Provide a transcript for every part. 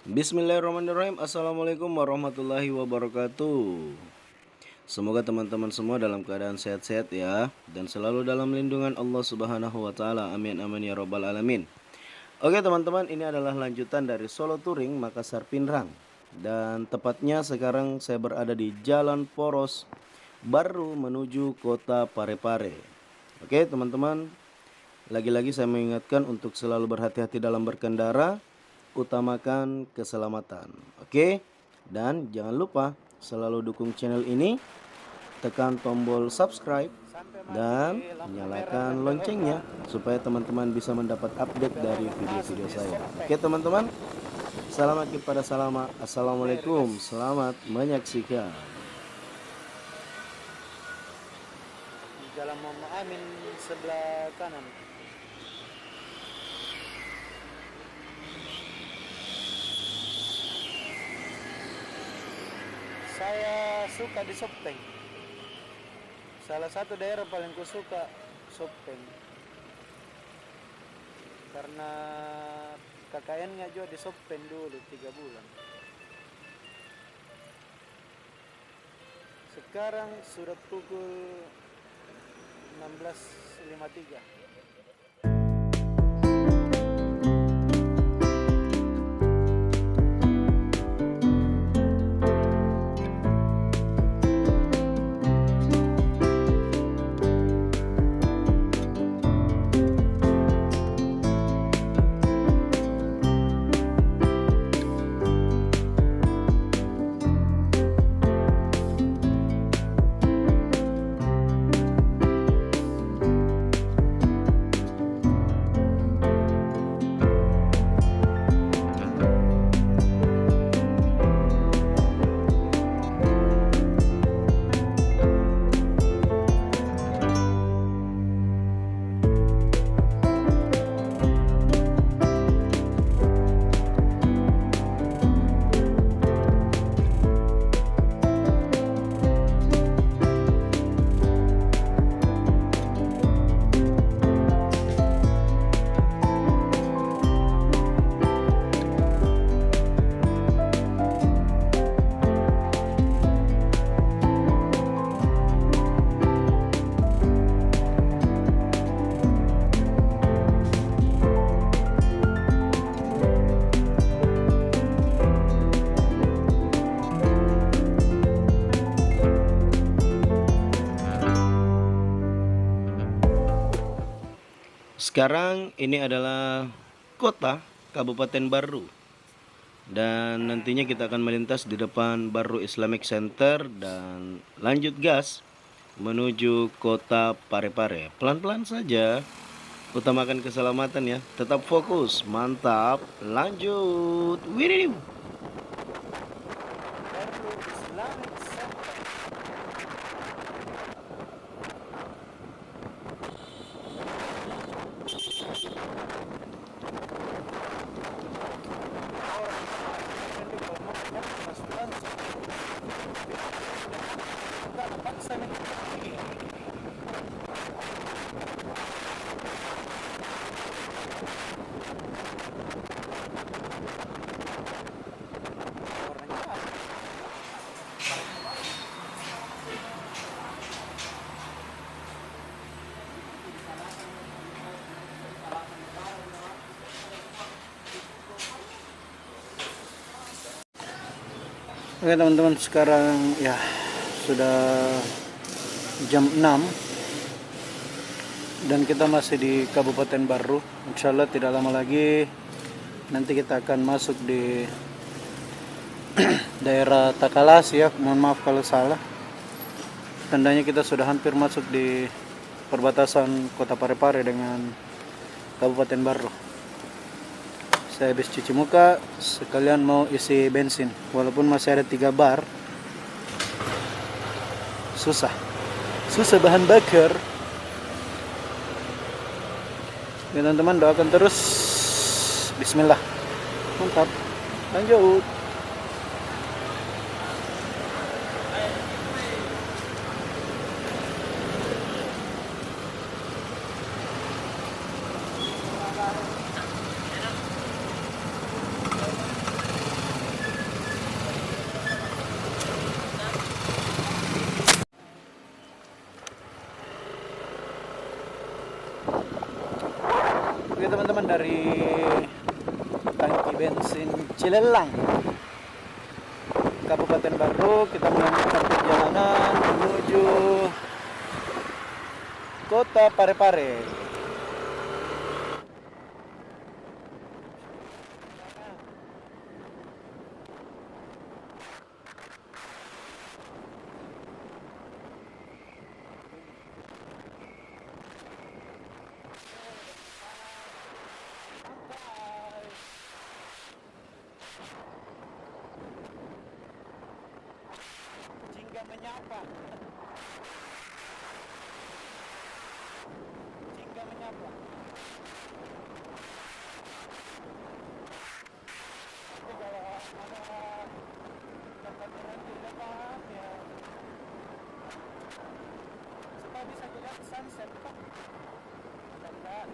Bismillahirrahmanirrahim. Assalamualaikum warahmatullahi wabarakatuh. Semoga teman-teman semua dalam keadaan sehat-sehat ya, dan selalu dalam lindungan Allah Subhanahu wa taala. Amin amin ya robbal alamin. Oke teman-teman, ini adalah lanjutan dari Solo Touring Makassar Pinrang. Dan tepatnya sekarang saya berada di Jalan Poros Baru menuju Kota Parepare. Oke teman-teman, lagi-lagi saya mengingatkan untuk selalu berhati-hati dalam berkendara, utamakan keselamatan. Oke? Dan jangan lupa selalu dukung channel ini, tekan tombol subscribe dan nyalakan loncengnya supaya teman-teman bisa mendapat update dari video-video saya. Oke teman-teman, selamat kepada assalamualaikum, selamat menyaksikan. Jalan Muhammad Amin sebelah kanan. Saya suka di Sopeng. Salah satu daerah paling kusuka Sopeng. Karena KKN-nya juga di Sopeng dulu 3 bulan. Sekarang sudah pukul 16.53. Sekarang ini adalah kota Kabupaten Baru, dan nantinya kita akan melintas di depan Baru Islamic Center dan lanjut gas menuju Kota Parepare. Pelan-pelan saja, utamakan keselamatan ya, tetap fokus, mantap, lanjut. Widih. Baru Islamic Center. Oke teman-teman, sekarang ya sudah jam 6 dan kita masih di Kabupaten Baru. Insya Allah tidak lama lagi nanti kita akan masuk di daerah Takalas ya, mohon maaf kalau salah. Tandanya kita sudah hampir masuk di perbatasan Kota Parepare dengan Kabupaten Baru. Saya habis cuci muka, sekalian mau isi bensin. Walaupun masih ada 3 bar, susah bahan bakar. Ya teman-teman, doakan terus. Bismillah. Mantap. Lanjut. teman-teman dari tangki bensin Cilelang, Kabupaten Baru. Kita melanjutkan perjalanan menuju Kota Parepare. Jingga menyapa. Jingga menyapa. Tapi kalau ada tempat berhenti depan ya, supaya bisa dilihat sunset Pak. Mudah-mudahan.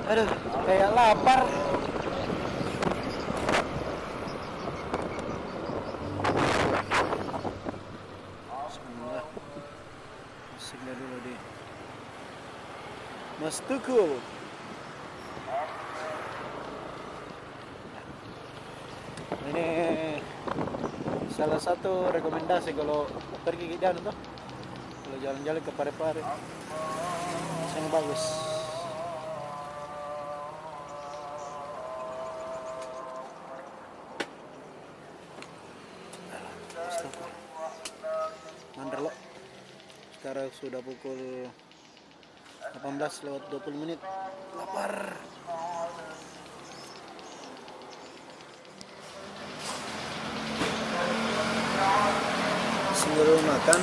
Aduh, kayak lapar. Bismillah. Musiknya dulu di Mas Tukul. Ini salah satu rekomendasi kalau pergi ke jalan tuh. Kalau jalan-jalan ke Parepare, sangat bagus. Manderlo. Sekarang sudah pukul 18:20. Lapar. Sambil makan.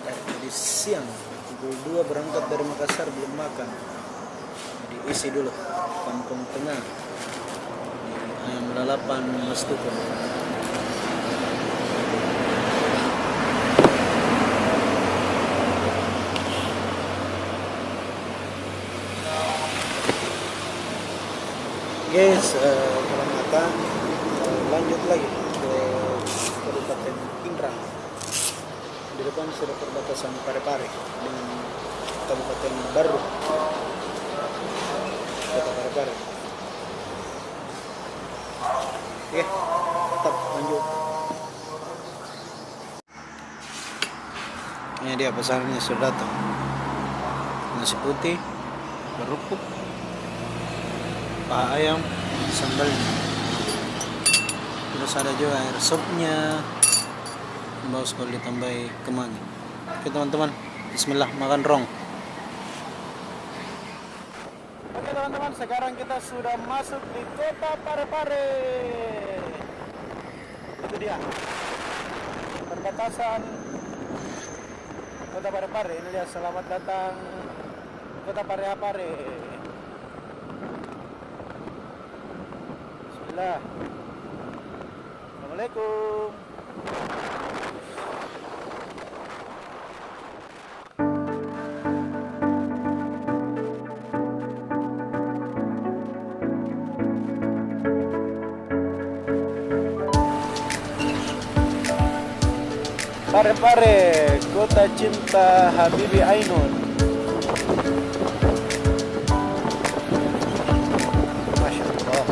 Dari siang pukul 2 berangkat dari Makassar belum makan. Diisi dulu Kampung Tengah di ayam lalapan Mas Tukul. Guys, Kalimantan lanjut lagi ke Kabupaten Pindrang. Di depan sudah perbatasan Parepare dengan Kabupaten Baru, Kota Parepare. Oke, tetap lanjut. Ini dia pasarnya sudah datang. Nasi putih, kerupuk, paha ayam, sambalnya. Terus ada juga air supnya. Bagus kalau ditambahi kemangi. Oke teman-teman, bismillah, makan rong. Oke teman-teman, sekarang kita sudah masuk di Kota Parepare. Itu dia perbatasan Kota Parepare. Ini dia, selamat datang Kota Parepare. Bismillah. Assalamualaikum. Parepare, kota cinta Habibie Ainun. Masya Allah.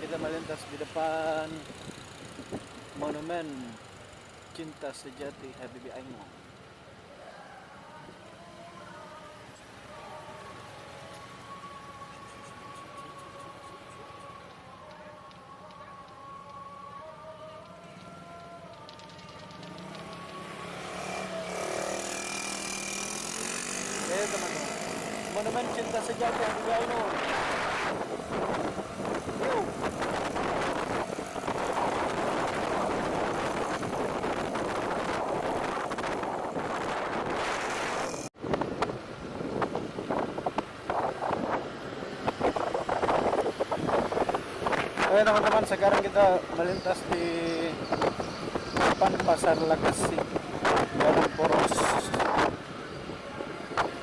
Kita melintas di depan monumen cinta sejati Habibie Ainun. Teman-teman, monumen cinta sejati Habibie Ainun. Oke teman-teman, sekarang kita melintas di depan Pasar Lakasi, Jalan Poros,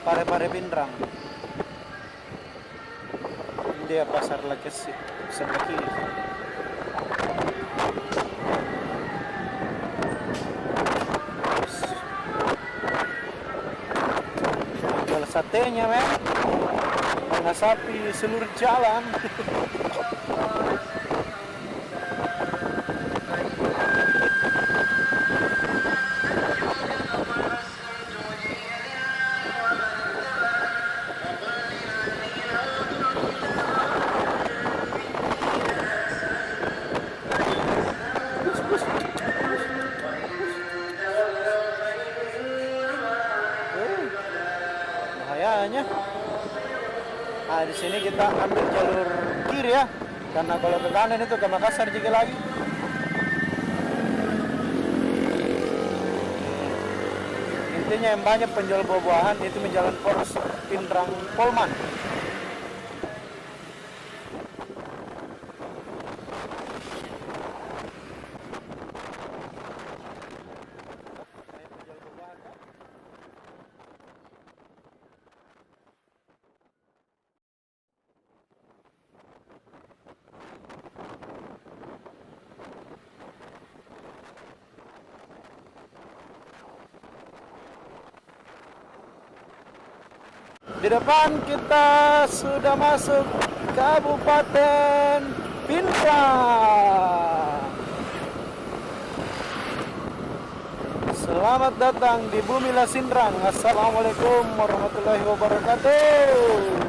Parepare Pindrang. Ini dia Pasar Lakasi sebelah kiri. Jual satenya men, mana sapi seluruh jalan. Bahayanya. Nah, di sini kita ambil jalur kiri ya. Karena kalau ke kanan itu ke Makassar juga lagi. Intinya yang banyak penjual buah-buahan itu menjalan poros Pindrang Polman. Di depan kita sudah masuk Kabupaten Pindrang. Selamat datang di Bumi Lasindrang. Assalamualaikum warahmatullahi wabarakatuh.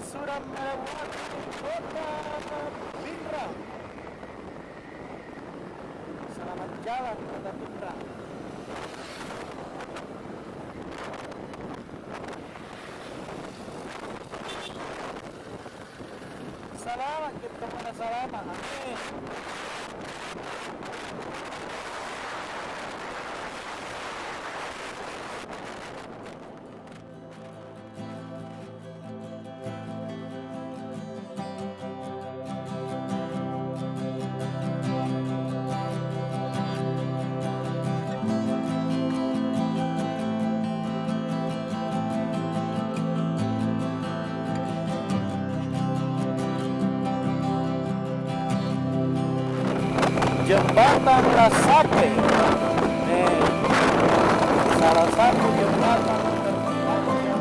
Sudah melewati kota Pindrang. Selamat jalan kota Pindrang. Selamat kita mana selamat. Amin. Jembatan Rasape. Salah satu jembatan terpanjang yang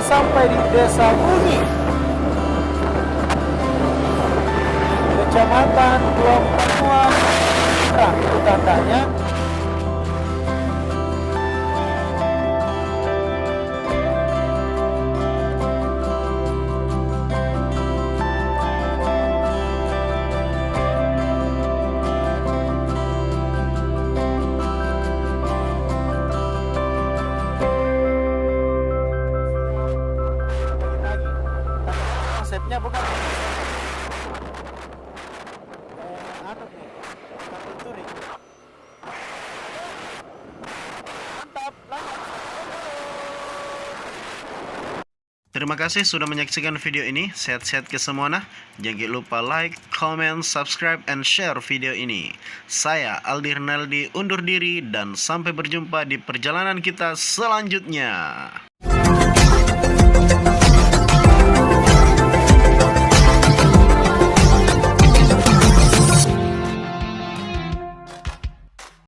sampai di Desa Bunyi, Kecamatan Dua Benua, itu tandanya. Konsepnya bukan adat nih, kapal touring. Mantap, lanjut. Terima kasih sudah menyaksikan video ini. Sehat-sehat ke semuanya. Jangan lupa like, comment, subscribe, and share video ini. Saya Aldi Rinaldi undur diri dan sampai berjumpa di perjalanan kita selanjutnya.